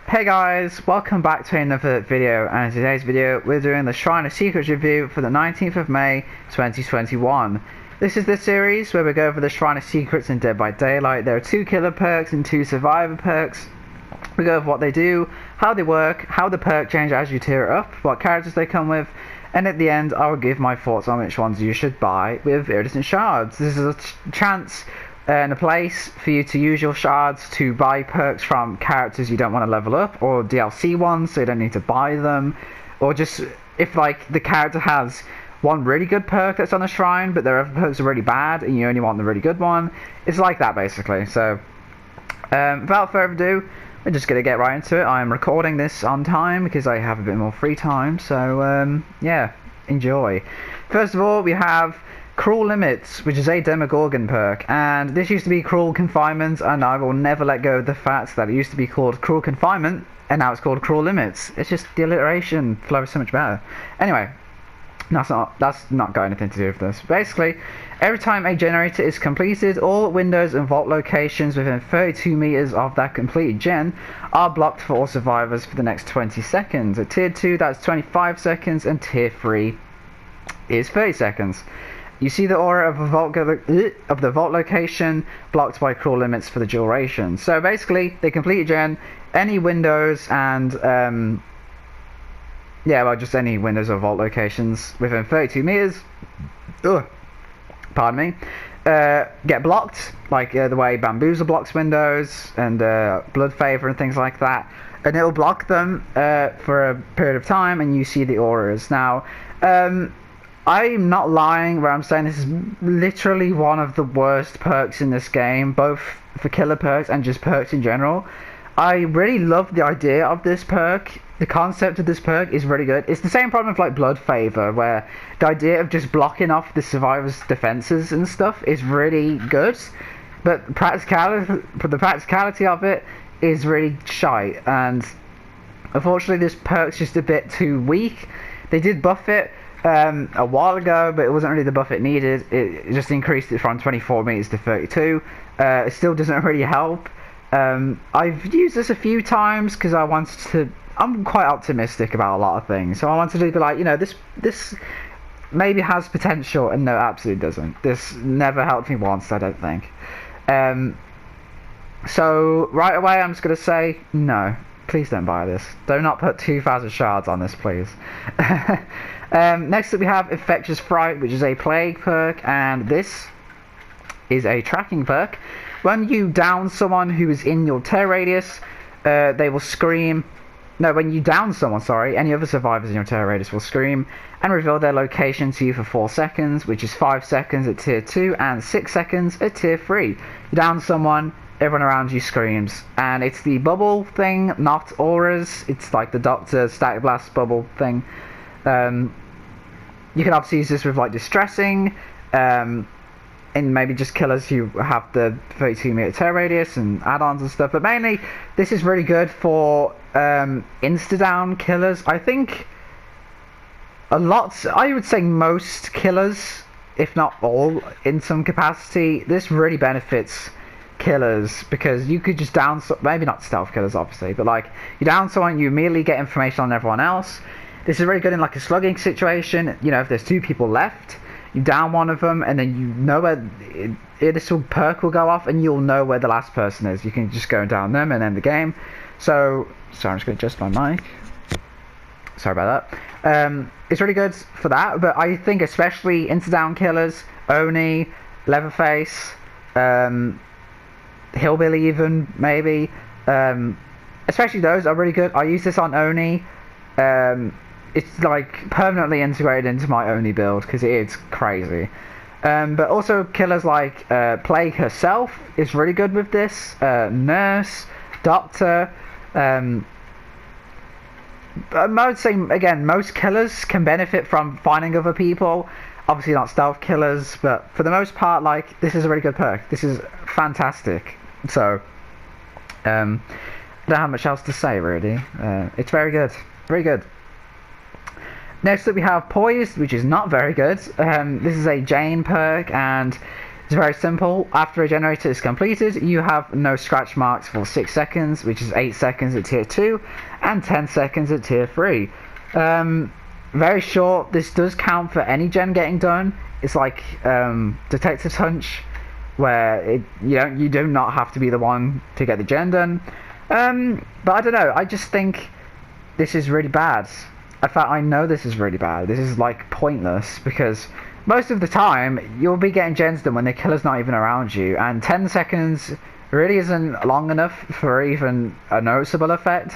Hey guys, welcome back to another video, and in today's video we're doing the Shrine of Secrets review for the 19th of May 2021. This is the series where we go over the Shrine of Secrets in Dead by Daylight. There are 2 killer perks and 2 survivor perks. We go over what they do, how they work, how the perk change as you tier it up, what characters they come with, and at the end I will give my thoughts on which ones you should buy with iridescent shards. This is a chance and a place for you to use your shards to buy perks from characters you don't want to level up, or DLC ones so you don't need to buy them, or just if like the character has one really good perk that's on a shrine but their other perks are really bad and you only want the really good one. It's like that basically. So without further ado, we're just going to get right into it. I'm recording this on time because I have a bit more free time, so yeah, enjoy. First of all, we have Cruel Limits, which is a Demogorgon perk, and this used to be Cruel Confinement, and I will never let go of the fact that it used to be called Cruel Confinement and now it's called Cruel Limits. It's just the alliteration flows so much better. Anyway, that's not got anything to do with this. Basically, every time a generator is completed, all windows and vault locations within 32 meters of that completed gen are blocked for all survivors for the next 20 seconds. At tier 2, that's 25 seconds, and tier 3 is 30 seconds. You see the aura of the vault location blocked by Cruel Limits for the duration. So basically, they complete a gen, any windows and just any windows or vault locations within 32 meters, pardon me, get blocked, like the way Bamboozle blocks windows and Blood Favor and things like that, and it'll block them for a period of time, and you see the auras. Now, I'm not lying where I'm saying this is literally one of the worst perks in this game, both for killer perks and just perks in general. I really love the idea of this perk. The concept of this perk is really good. It's the same problem with like Blood Favor, where the idea of just blocking off the survivor's defenses and stuff is really good, but the practicality of it is really shite, and unfortunately this perk's just a bit too weak. They did buff it a while ago, but it wasn't really the buff it needed. It just increased it from 24 meters to 32. It still doesn't really help. I've used this a few times because I'm quite optimistic about a lot of things, so I wanted to be like, you know, this maybe has potential, and no, it absolutely doesn't. This never helped me once, I don't think. So right away I'm just going to say, no, please don't buy this. Do not put 2,000 shards on this, please. Next up we have Infectious Fright, which is a plague perk, and this is a tracking perk. When you down someone who is in your tear radius, they will scream. No, when you down someone, sorry, any other survivors in your tear radius will scream and reveal their location to you for 4 seconds, which is 5 seconds at tier 2 and 6 seconds at tier 3. You down someone, everyone around you screams, and it's the bubble thing, not auras. It's like the Doctor Static Blast bubble thing. You can obviously use this with like distressing, and maybe just killers who have the 32 meter tear radius and add-ons and stuff, but mainly this is really good for insta-down killers. I think I would say most killers, if not all, in some capacity, this really benefits killers, because you could just down, maybe not stealth killers obviously, but like you down someone, you immediately get information on everyone else. This is really good in like a slugging situation. You know, if there's 2 people left, you down one of them, and then you know where this perk will go off, and you'll know where the last person is. You can just go down them and end the game. So, sorry, I'm just going to adjust my mic. Sorry about that. It's really good for that, but I think especially insta-down killers, Oni, Leatherface, Hillbilly even, maybe. Especially those are really good. I use this on Oni. It's like permanently integrated into my Oni build because it is crazy. But also killers like Plague herself is really good with this. Nurse, Doctor. I would say again, most killers can benefit from finding other people. Obviously not stealth killers, but for the most part, like, this is a really good perk. This is fantastic. So I don't have much else to say really. It's very good, very good. Next up we have Poise, which is not very good. This is a Jane perk, and It's very simple. After a generator is completed, you have no scratch marks for 6 seconds, which is 8 seconds at tier 2 and 10 seconds at tier 3. Very short. This does count for any gen getting done. It's like Detective Hunch, where you do not have to be the one to get the gen done. But I don't know, I just think this is really bad. In fact, I know this is really bad. This is like pointless, because most of the time you'll be getting gens done when the killer's not even around you, and 10 seconds really isn't long enough for even a noticeable effect.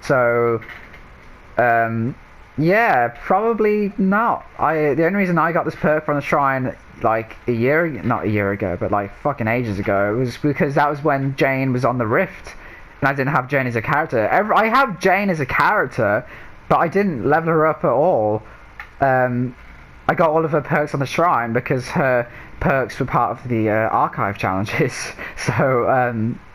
So yeah, probably not. The only reason I got this perk from the shrine like not a year ago, but like fucking ages ago, was because that was when Jane was on the Rift, and I didn't have Jane as a character. I have Jane as a character, but I didn't level her up at all. I got all of her perks on the shrine because her perks were part of the archive challenges. So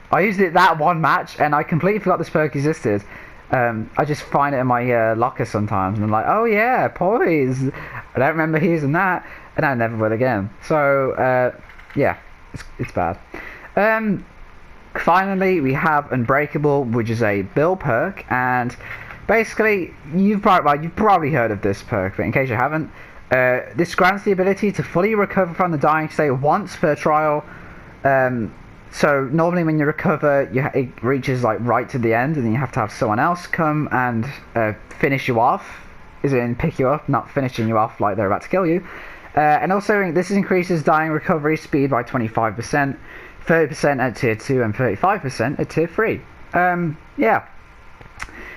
I used it that one match, and I completely forgot this perk existed. I just find it in my locker sometimes, and I'm like, oh yeah, Poise. I don't remember using that, and I never will again. So yeah, it's bad. Finally, we have Unbreakable, which is a Bill perk, and basically, you've probably heard of this perk, but in case you haven't, this grants the ability to fully recover from the dying state once per trial. So normally when you recover, it reaches like right to the end, and then you have to have someone else come and finish you off, as in pick you up, not finishing you off like they're about to kill you. And also, this increases dying recovery speed by 25%, 30% at tier 2 and 35% at tier 3. Yeah.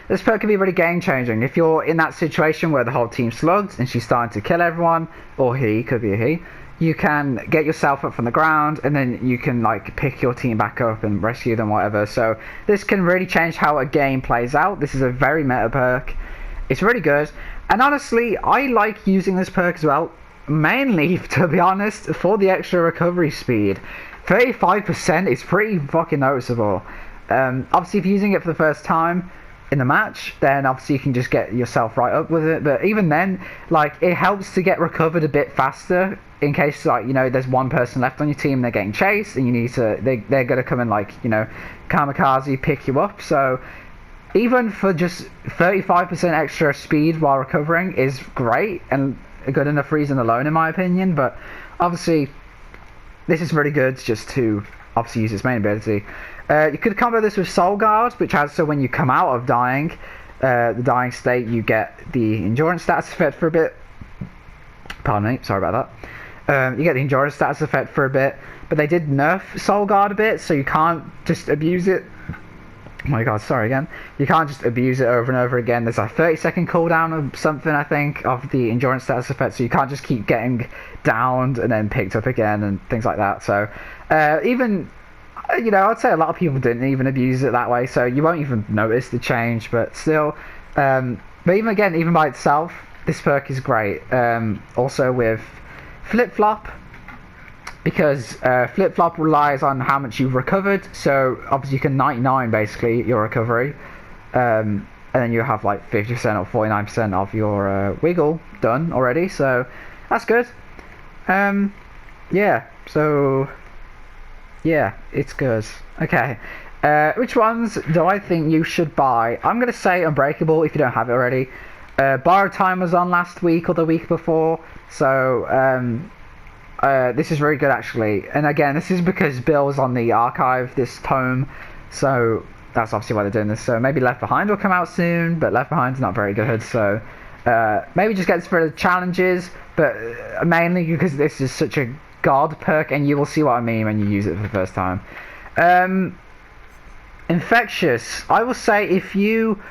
This perk can be really game changing. If you're in that situation where the whole team's slugged and she's starting to kill everyone, or he, could be a he, you can get yourself up from the ground, and then you can like pick your team back up and rescue them, whatever. So this can really change how a game plays out. This is a very meta perk. It's really good, and honestly, I like using this perk as well, mainly, to be honest, for the extra recovery speed. 35% is pretty fucking noticeable. Obviously, if you're using it for the first time in the match, then obviously you can just get yourself right up with it, but even then, like, it helps to get recovered a bit faster, in case, like, there's one person left on your team, they're getting chased, and you need to, they're gonna come and, like, kamikaze pick you up. So even for just 35% extra speed while recovering is great, and a good enough reason alone, in my opinion. But obviously this is really good just to obviously use its main ability. You could combo this with Soul Guard, which has, so when you come out of dying, the dying state, you get the endurance status effect for a bit. Pardon me, sorry about that. You get the endurance status effect for a bit, but they did nerf Soul Guard a bit, so you can't just abuse it. Oh my god, sorry again. You can't just abuse it over and over again. There's a 30-second cooldown or something, I think, of the endurance status effect, so you can't just keep getting downed and then picked up again and things like that. So even, I'd say a lot of people didn't even abuse it that way, so you won't even notice the change, but still. But even by itself, this perk is great. Also with Flip-Flop, because Flip-Flop relies on how much you've recovered, so obviously you can 99 basically your recovery, and then you have like 50% or 49% of your wiggle done already, so that's good. Yeah, so yeah, it's good. Okay, which ones do I think you should buy? I'm going to say Unbreakable if you don't have it already. Borrowed Time was on last week or the week before, so this is very good actually, and again, this is because Bill's on the archive, this tome, so that's obviously why they're doing this. So maybe Left Behind will come out soon, but Left Behind's not very good, so maybe just get this for the challenges, but mainly because this is such a god perk, and you will see what I mean when you use it for the first time. Infectious, I will say if you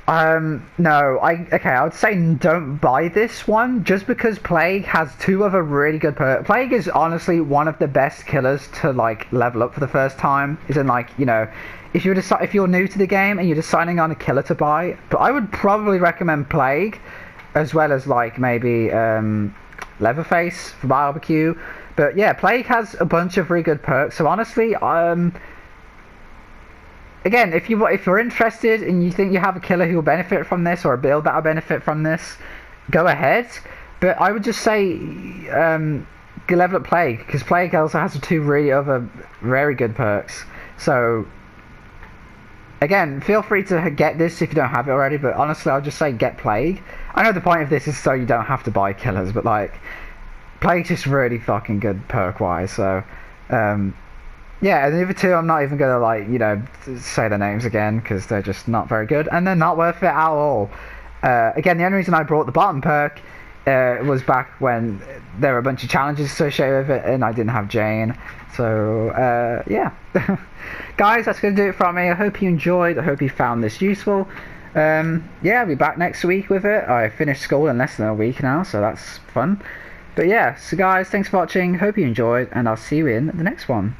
I would say don't buy this one, just because Plague has two other really good perks. Plague is honestly one of the best killers to like level up for the first time. Is in like, if you're new to the game and you're deciding on a killer to buy, but I would probably recommend Plague, as well as like maybe Leatherface for barbecue. But yeah, Plague has a bunch of really good perks. So honestly, again, if you're interested and you think you have a killer who will benefit from this, or a build that will benefit from this, go ahead. But I would just say level up Plague, because Plague also has 2 really other very good perks. So again, feel free to get this if you don't have it already, but honestly I'll just say get Plague. I know the point of this is so you don't have to buy killers, but like Plague's just really fucking good perk wise. So yeah, and the other 2 I'm not even gonna like, you know, say their names again because they're just not very good and they're not worth it at all. Again, the only reason I brought the bottom perk was back when there were a bunch of challenges associated with it and I didn't have Jane. So yeah. Guys, that's going to do it from me. I hope you enjoyed. I hope you found this useful. Yeah, I'll be back next week with it. I finished school in less than a week now, so that's fun. But yeah, so guys, thanks for watching. Hope you enjoyed, and I'll see you in the next one.